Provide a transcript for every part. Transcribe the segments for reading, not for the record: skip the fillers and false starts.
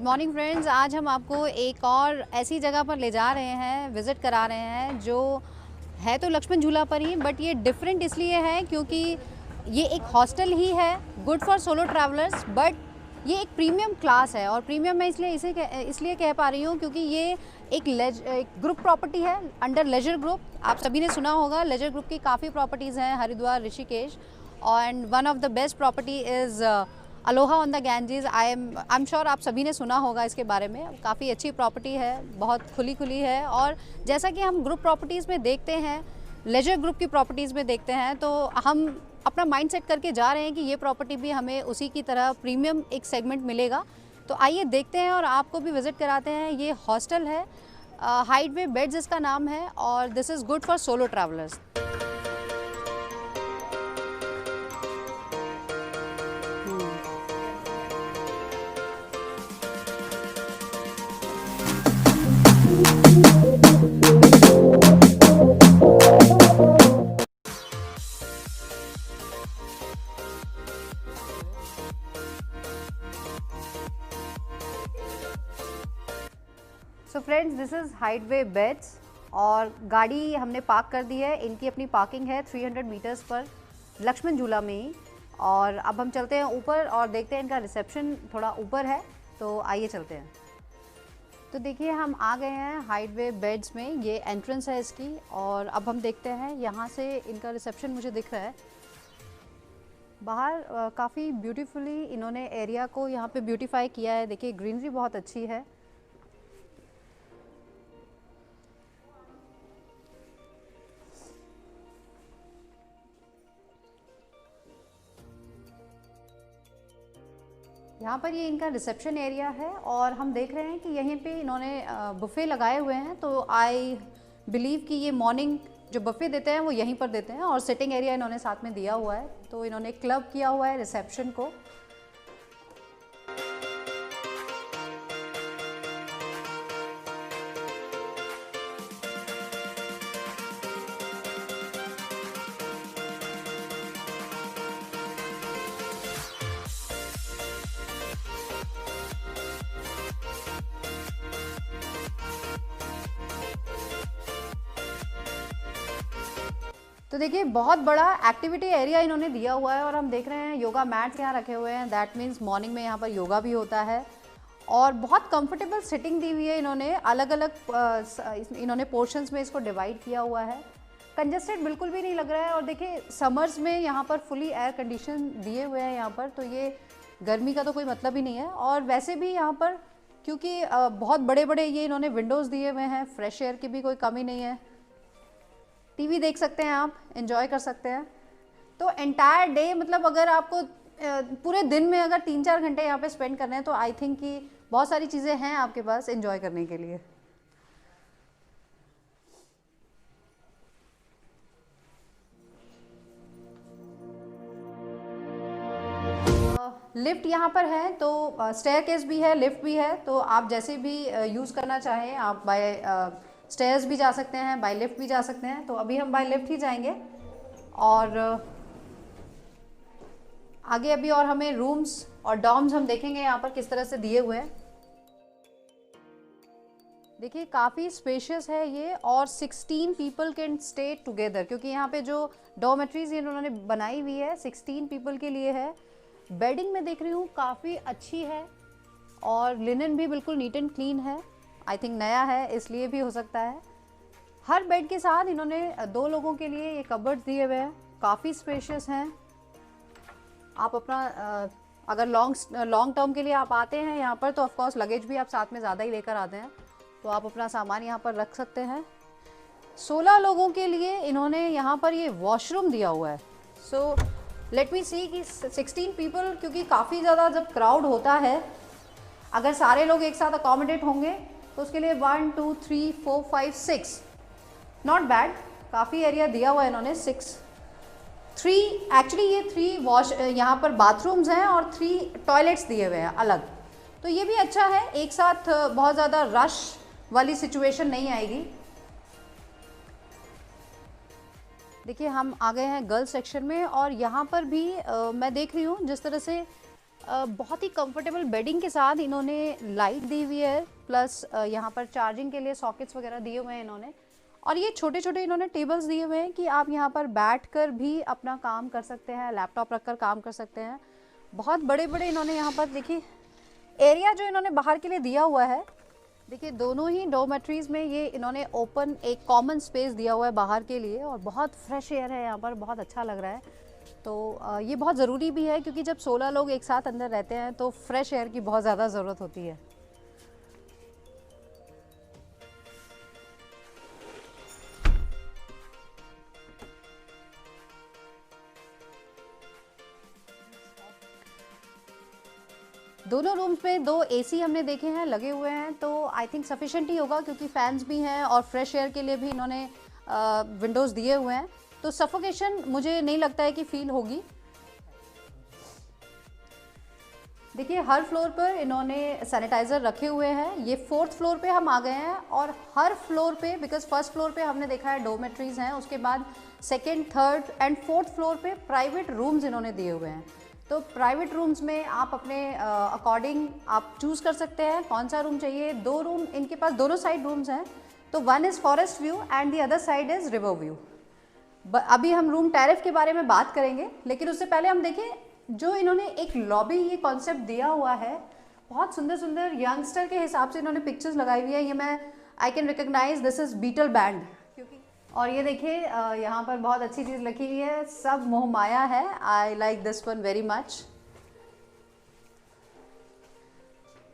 Morning friends, आज हम आपको एक और ऐसी जगह पर ले जा रहे हैं, विज़िट करा रहे हैं जो है तो लक्ष्मण झूला पर ही, बट ये डिफरेंट इसलिए है क्योंकि ये एक हॉस्टल ही है, good for solo travellers, but ये एक प्रीमियम क्लास है। और प्रीमियम मैं इसलिए कह पा रही हूँ क्योंकि ये एक ग्रुप प्रॉपर्टी है अंडर लेजर ग्रुप। आप सभी ने सुना होगा, लेजर ग्रुप की काफ़ी प्रॉपर्टीज़ हैं Haridwar, Rishikesh, and one of the best property is Aloha on the Ganges. I am sure आप सभी ने सुना होगा इसके बारे में। काफ़ी अच्छी प्रॉपर्टी है, बहुत खुली है। और जैसा कि हम ग्रुप प्रॉपर्टीज़ में देखते हैं, लेजर ग्रुप की प्रॉपर्टीज़ में देखते हैं, तो हम अपना माइंड सेट करके जा रहे हैं कि ये प्रॉपर्टी भी हमें उसी की तरह प्रीमियम एक सेगमेंट मिलेगा। तो आइए देखते हैं और आपको भी विज़िट कराते हैं। ये हॉस्टल है, हाइडवे बेड्स इसका नाम है, और this is good for solo travellers. So friends, this is hideaway beds, और गाड़ी हमने पार्क कर दी है। इनकी अपनी पार्किंग है 300 मीटर्स पर लक्ष्मण झूला में ही। और अब हम चलते हैं ऊपर और देखते हैं, इनका रिसेप्शन थोड़ा ऊपर है, तो आइए चलते हैं। तो देखिए, हम आ गए हैं हाइडवे बेड्स में, ये एंट्रेंस है इसकी। और अब हम देखते हैं, यहाँ से इनका रिसेप्शन मुझे दिख रहा है। बाहर काफ़ी ब्यूटीफुली इन्होंने एरिया को यहाँ पे ब्यूटीफाई किया है। देखिए, ग्रीनरी बहुत अच्छी है। यहाँ पर ये इनका रिसेप्शन एरिया है, और हम देख रहे हैं कि यहीं पे इन्होंने बुफ़े लगाए हुए हैं। तो आई बिलीव कि ये मॉर्निंग जो बुफ़े देते हैं वो यहीं पर देते हैं, और सिटिंग एरिया इन्होंने साथ में दिया हुआ है। तो इन्होंने क्लब किया हुआ है रिसेप्शन को। तो देखिए, बहुत बड़ा एक्टिविटी एरिया इन्होंने दिया हुआ है, और हम देख रहे हैं योगा मैट्स यहाँ रखे हुए हैं। दैट मीन्स मॉर्निंग में यहाँ पर योगा भी होता है। और बहुत कंफर्टेबल सिटिंग दी हुई है इन्होंने, अलग अलग इन्होंने पोर्शंस में इसको डिवाइड किया हुआ है। कंजस्टेड बिल्कुल भी नहीं लग रहा है। और देखिए, समर्स में यहाँ पर फुली एयर कंडीशन दिए हुए हैं यहाँ पर, तो ये गर्मी का तो कोई मतलब ही नहीं है। और वैसे भी यहाँ पर क्योंकि बहुत बड़े बड़े ये इन्होंने विंडोज़ दिए हुए हैं, फ्रेश एयर की भी कोई कमी नहीं है। टीवी देख सकते हैं, आप एंजॉय कर सकते हैं। तो एंटायर डे, मतलब अगर आपको पूरे दिन में अगर 3-4 घंटे यहाँ पे स्पेंड करने हैं, तो आई थिंक कि बहुत सारी चीज़ें हैं आपके पास एंजॉय करने के लिए। लिफ्ट यहाँ पर है, तो स्टेयरकेस भी है, लिफ्ट भी है। तो आप जैसे भी यूज़ करना चाहें, आप बाय स्टेयर्स भी जा सकते हैं, बाय लिफ्ट भी जा सकते हैं। तो अभी हम बाय लिफ्ट ही जाएंगे। और आगे अभी और हमें रूम्स और डॉर्म्स हम देखेंगे यहाँ पर किस तरह से दिए हुए हैं। देखिए, काफ़ी स्पेशियस है ये, और 16 पीपल कैन स्टे टुगेदर, क्योंकि यहाँ पे जो डॉर्मेट्रीज इन्होंने बनाई हुई है 16 पीपल के लिए है। बेडिंग में देख रही हूँ काफ़ी अच्छी है, और लिनन भी बिल्कुल नीट एंड क्लीन है। आई थिंक नया है, इसलिए भी हो सकता है। हर बेड के साथ इन्होंने 2 लोगों के लिए ये कबर्ड्स दिए हुए हैं, काफ़ी स्पेशियस हैं। आप अपना अगर लॉन्ग टर्म के लिए आप आते हैं यहाँ पर, तो ऑफकोर्स लगेज भी आप साथ में ज़्यादा ही लेकर आते हैं, तो आप अपना सामान यहाँ पर रख सकते हैं। 16 लोगों के लिए इन्होंने यहाँ पर ये वॉशरूम दिया हुआ है। सो लेट मी सी कि 16 पीपल, क्योंकि काफ़ी ज़्यादा जब क्राउड होता है, अगर सारे लोग एक साथ अकोमोडेट होंगे, तो उसके लिए 1 2 3 4 5 6 नॉट बैड, काफ़ी एरिया दिया हुआ है इन्होंने। 3 एक्चुअली ये 3 वॉश यहाँ पर बाथरूम्स हैं, और 3 टॉयलेट्स दिए हुए हैं अलग। तो ये भी अच्छा है, एक साथ बहुत ज़्यादा रश वाली सिचुएशन नहीं आएगी। देखिए, हम आ गए हैं गर्ल्स सेक्शन में, और यहाँ पर भी मैं देख रही हूँ जिस तरह से बहुत ही कंफर्टेबल बेडिंग के साथ इन्होंने लाइट दी हुई है, प्लस यहाँ पर चार्जिंग के लिए सॉकेट्स वगैरह दिए हुए हैं इन्होंने। और ये छोटे छोटे इन्होंने टेबल्स दिए हुए हैं कि आप यहाँ पर बैठकर भी अपना काम कर सकते हैं, लैपटॉप रखकर काम कर सकते हैं। बहुत बड़े बड़े इन्होंने यहाँ पर देखिए एरिया जो इन्होंने बाहर के लिए दिया हुआ है। देखिए दोनों ही डॉर्मेट्रीज में ये इन्होंने ओपन एक कॉमन स्पेस दिया हुआ है बाहर के लिए, और बहुत फ्रेश एयर है यहाँ पर, बहुत अच्छा लग रहा है। तो ये बहुत ज़रूरी भी है क्योंकि जब 16 लोग एक साथ अंदर रहते हैं तो फ्रेश एयर की बहुत ज़्यादा ज़रूरत होती है। दोनों रूम्स में 2 एसी हमने देखे हैं लगे हुए हैं, तो आई थिंक सफिशेंट ही होगा क्योंकि फैंस भी हैं और फ्रेश एयर के लिए भी इन्होंने विंडोज़ दिए हुए हैं, तो सफोकेशन मुझे नहीं लगता है कि फील होगी। देखिए हर फ्लोर पर इन्होंने सैनिटाइज़र रखे हुए हैं। ये 4th फ्लोर पे हम आ गए हैं, और हर फ्लोर पे, बिकॉज फर्स्ट फ्लोर पे हमने देखा है डोमेट्रीज़ हैं, उसके बाद 2nd, 3rd and 4th floor पे प्राइवेट रूम्स इन्होंने दिए हुए हैं। तो प्राइवेट रूम्स में आप अपने अकॉर्डिंग आप चूज़ कर सकते हैं कौन सा रूम चाहिए। 2 रूम इनके पास दोनों साइड रूम्स हैं, तो one is forest view and the other side is river view. अभी हम रूम टैरिफ के बारे में बात करेंगे, लेकिन उससे पहले हम देखें जो इन्होंने एक लॉबी ये कॉन्सेप्ट दिया हुआ है। बहुत सुंदर सुंदर यंगस्टर के हिसाब से इन्होंने पिक्चर्स लगाई हुई है। ये मैं I can recognise this is Beatle band, क्योंकि और ये देखिए यहाँ पर बहुत अच्छी चीज़ लिखी हुई है, सब मोह माया है। I like this one very much.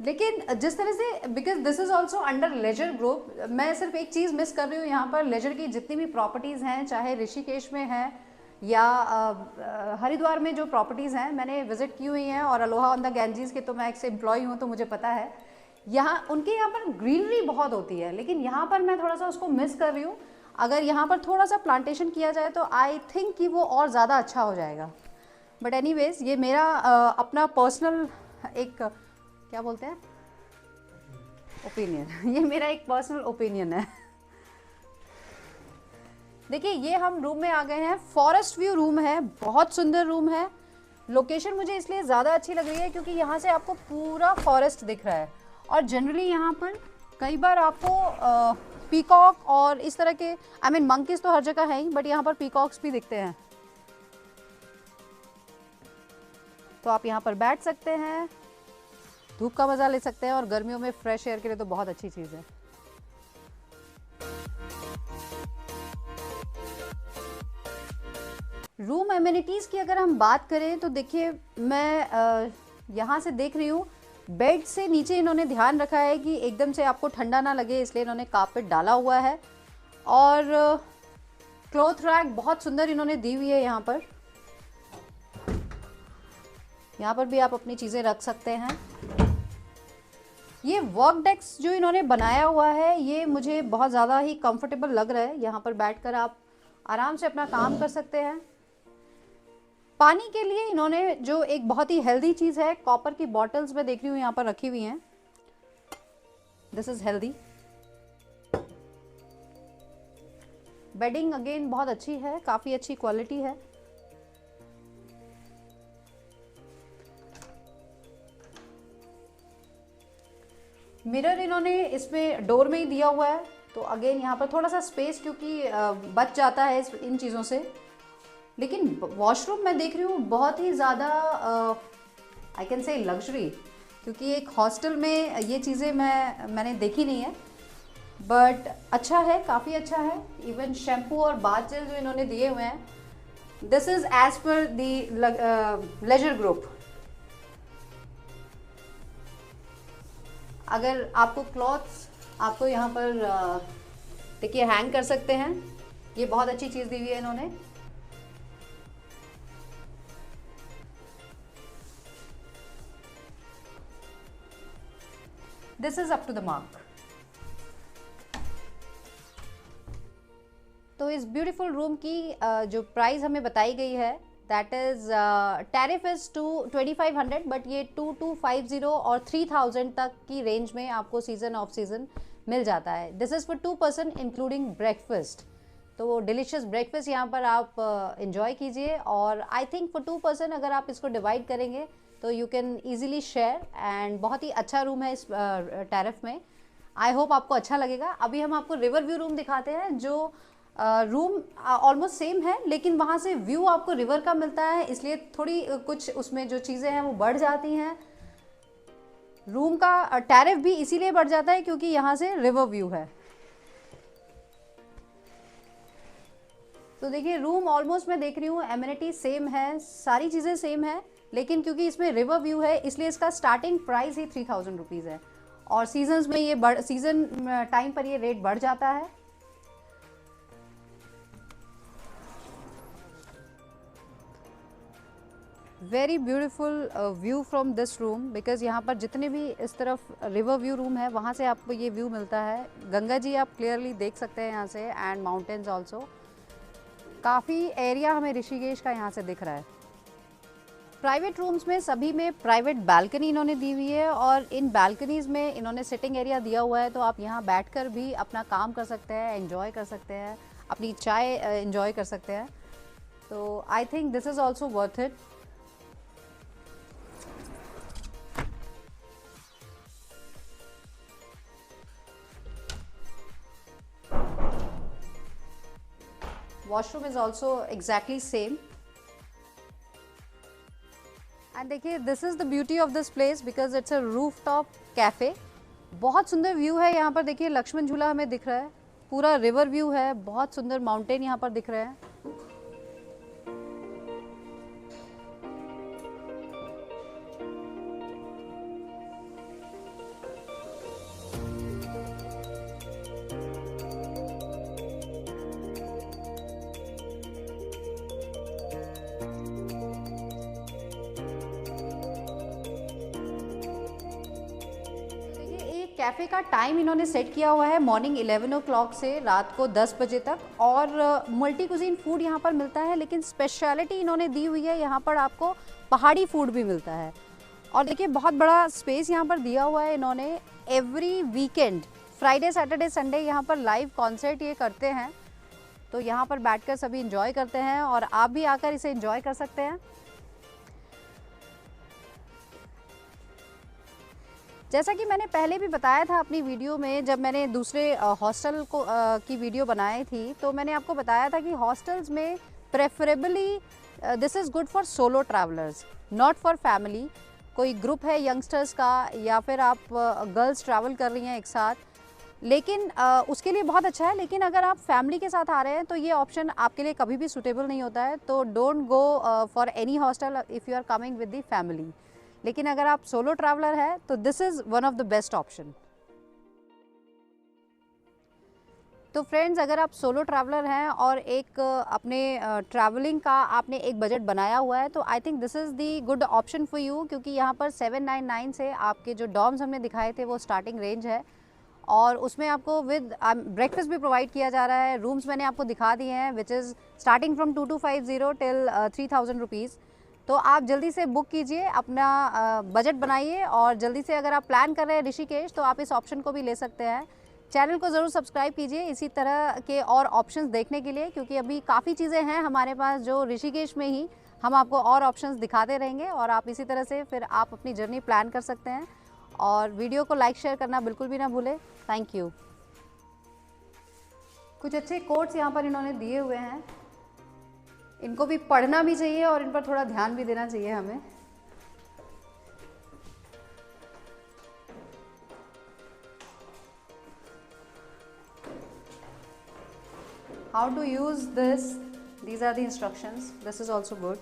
लेकिन जिस तरह से, because this is also under leisure group, मैं सिर्फ एक चीज़ मिस कर रही हूँ यहाँ पर। लेजर की जितनी भी प्रॉपर्टीज़ हैं, चाहे ऋषिकेश में है या हरिद्वार में जो प्रॉपर्टीज़ हैं, मैंने विजिट की हुई हैं, और अलोहा ऑन द गैंजेस के तो मैं एक एम्प्लॉय हूँ तो मुझे पता है। यहाँ उनके यहाँ पर ग्रीनरी बहुत होती है, लेकिन यहाँ पर मैं थोड़ा सा उसको मिस कर रही हूँ। अगर यहाँ पर थोड़ा सा प्लांटेशन किया जाए तो आई थिंक कि वो और ज़्यादा अच्छा हो जाएगा। बट एनीवेज ये मेरा अपना पर्सनल एक क्या बोलते हैं ओपिनियन ये मेरा एक पर्सनल ओपिनियन है। देखिए ये हम रूम में आ गए हैं, फॉरेस्ट व्यू रूम है, बहुत सुंदर रूम है। लोकेशन मुझे इसलिए ज़्यादा अच्छी लग रही है क्योंकि यहाँ से आपको पूरा फॉरेस्ट दिख रहा है, और जनरली यहाँ पर कई बार आपको पीकॉक और इस तरह के आई मीन मंकीज तो हर जगह है ही, बट यहाँ पर पीकॉक्स भी दिखते हैं। तो आप यहाँ पर बैठ सकते हैं, धूप का मज़ा ले सकते हैं, और गर्मियों में फ्रेश एयर के लिए तो बहुत अच्छी चीज़ है। रूम एमिनिटीज़ की अगर हम बात करें तो देखिए मैं यहाँ से देख रही हूँ, बेड से नीचे इन्होंने ध्यान रखा है कि एकदम से आपको ठंडा ना लगे, इसलिए इन्होंने कारपेट डाला हुआ है। और क्लॉथ रैक बहुत सुंदर इन्होंने दी हुई है यहाँ पर। यहाँ पर भी आप अपनी चीज़ें रख सकते हैं। ये वर्क डेस्क जो इन्होंने बनाया हुआ है ये मुझे बहुत ज़्यादा ही कंफर्टेबल लग रहा है। यहाँ पर बैठकर आप आराम से अपना काम कर सकते हैं। पानी के लिए इन्होंने जो एक बहुत ही हेल्दी चीज़ है, कॉपर की बॉटल्स में देख रही हूँ यहाँ पर रखी हुई हैं। This is healthy. Bedding again बहुत अच्छी है, काफ़ी अच्छी क्वालिटी है। मिरर इन्होंने इसमें डोर में ही दिया हुआ है, तो अगेन यहाँ पर थोड़ा सा स्पेस क्योंकि बच जाता है इन चीज़ों से। लेकिन वॉशरूम मैं देख रही हूँ बहुत ही ज़्यादा आई कैन से लग्जरी, क्योंकि एक हॉस्टल में ये चीज़ें मैंने देखी नहीं है, बट अच्छा है, काफ़ी अच्छा है। इवन शैम्पू और बाथ जेल जो इन्होंने दिए हुए हैं, this is as per the laser group. अगर आपको क्लॉथ्स आपको यहाँ पर देखिए हैंग कर सकते हैं, ये बहुत अच्छी चीज़ दी हुई है इन्होंने। This is up to the mark. तो इस ब्यूटीफुल रूम की जो प्राइस हमें बताई गई है, that is tariff is to 2500, but ये 2250 और 3000 तक की रेंज में आपको सीजन ऑफ सीजन मिल जाता है। This is for 2 person including breakfast. तो डिलीशियस ब्रेकफास्ट यहाँ पर आप इंजॉय कीजिए। और आई थिंक फॉर 2 पर्सन अगर आप इसको डिवाइड करेंगे तो you can easily share, and बहुत ही अच्छा रूम है इस टैरिफ में। आई होप आपको अच्छा लगेगा। अभी हम आपको रिवर व्यू रूम दिखाते हैं, जो रूम ऑलमोस्ट सेम है, लेकिन वहाँ से व्यू आपको रिवर का मिलता है, इसलिए थोड़ी कुछ उसमें जो चीज़ें हैं वो बढ़ जाती हैं। रूम का टैरिफ भी इसीलिए बढ़ जाता है क्योंकि यहाँ से रिवर व्यू है। तो देखिए रूम ऑलमोस्ट मैं देख रही हूँ एमिनिटी सेम है, सारी चीज़ें सेम है, लेकिन क्योंकि इसमें रिवर व्यू है इसलिए इसका स्टार्टिंग प्राइस ही 3000 रुपीज़ है, और सीजन्स में ये सीजन टाइम पर ये रेट बढ़ जाता है। Very beautiful view from this room, because यहाँ पर जितने भी इस तरफ रिवर व्यू रूम है वहाँ से आपको ये व्यू मिलता है। गंगा जी आप क्लियरली देख सकते हैं यहाँ से, एंड माउंटेन्स ऑल्सो। काफ़ी एरिया हमें ऋषिकेश का यहाँ से दिख रहा है। प्राइवेट रूम्स में सभी में प्राइवेट बालकनी इन्होंने दी हुई है, और इन बालकनीज़ में इन्होंने सिटिंग एरिया दिया हुआ है, तो आप यहाँ बैठकर भी अपना काम कर सकते हैं, एंजॉय कर सकते हैं, अपनी चाय एंजॉय कर सकते हैं। तो I think this is also worth it. Washroom is also exactly same. And देखिए this is the beauty of this place because it's a roof top cafe. बहुत सुंदर व्यू है यहाँ पर। देखिए लक्ष्मण झूला हमें दिख रहा है, पूरा रिवर व्यू है, बहुत सुंदर माउंटेन यहाँ पर दिख रहे हैं। कैफ़े का टाइम इन्होंने सेट किया हुआ है मॉर्निंग 11 o'clock से रात को 10 बजे तक, और मल्टी कुजीन फूड यहाँ पर मिलता है, लेकिन स्पेशलिटी इन्होंने दी हुई है यहाँ पर आपको पहाड़ी फूड भी मिलता है। और देखिए बहुत बड़ा स्पेस यहाँ पर दिया हुआ है इन्होंने। Every weekend Friday Saturday Sunday यहाँ पर लाइव कॉन्सर्ट ये करते हैं, तो यहाँ पर बैठकर सभी इंजॉय करते हैं, और आप भी आकर इसे इंजॉय कर सकते हैं। जैसा कि मैंने पहले भी बताया था अपनी वीडियो में, जब मैंने दूसरे हॉस्टल को की वीडियो बनाई थी, तो मैंने आपको बताया था कि हॉस्टल्स में preferably this is good for solo travellers, not for family. कोई ग्रुप है यंगस्टर्स का, या फिर आप गर्ल्स ट्रैवल कर रही हैं एक साथ, लेकिन उसके लिए बहुत अच्छा है। लेकिन अगर आप फैमिली के साथ आ रहे हैं तो ये ऑप्शन आपके लिए कभी भी सूटेबल नहीं होता है, तो don't go for any hostel if you are coming with the family. लेकिन अगर आप सोलो ट्रैवलर है तो this is one of the best option. तो फ्रेंड्स अगर आप सोलो ट्रैवलर हैं और एक अपने ट्रैवलिंग का आपने एक बजट बनाया हुआ है, तो I think this is the good option for you, क्योंकि यहाँ पर 799 से आपके जो डॉर्म्स हमने दिखाए थे वो स्टार्टिंग रेंज है, और उसमें आपको विद ब्रेकफास्ट भी प्रोवाइड किया जा रहा है। रूम्स मैंने आपको दिखा दिए हैं which is starting from 2250 till 3000 rupees. तो आप जल्दी से बुक कीजिए, अपना बजट बनाइए, और जल्दी से अगर आप प्लान कर रहे हैं ऋषिकेश तो आप इस ऑप्शन को भी ले सकते हैं। चैनल को ज़रूर सब्सक्राइब कीजिए इसी तरह के और ऑप्शंस देखने के लिए, क्योंकि अभी काफ़ी चीज़ें हैं हमारे पास जो ऋषिकेश में ही हम आपको और ऑप्शंस दिखाते रहेंगे, और आप इसी तरह से फिर आप अपनी जर्नी प्लान कर सकते हैं। और वीडियो को लाइक शेयर करना बिल्कुल भी ना भूलें। Thank you. कुछ अच्छे कोट्स यहाँ पर इन्होंने दिए हुए हैं, इनको भी पढ़ना भी चाहिए और इन पर थोड़ा ध्यान भी देना चाहिए हमें। How to use this? These are the instructions. This is also good.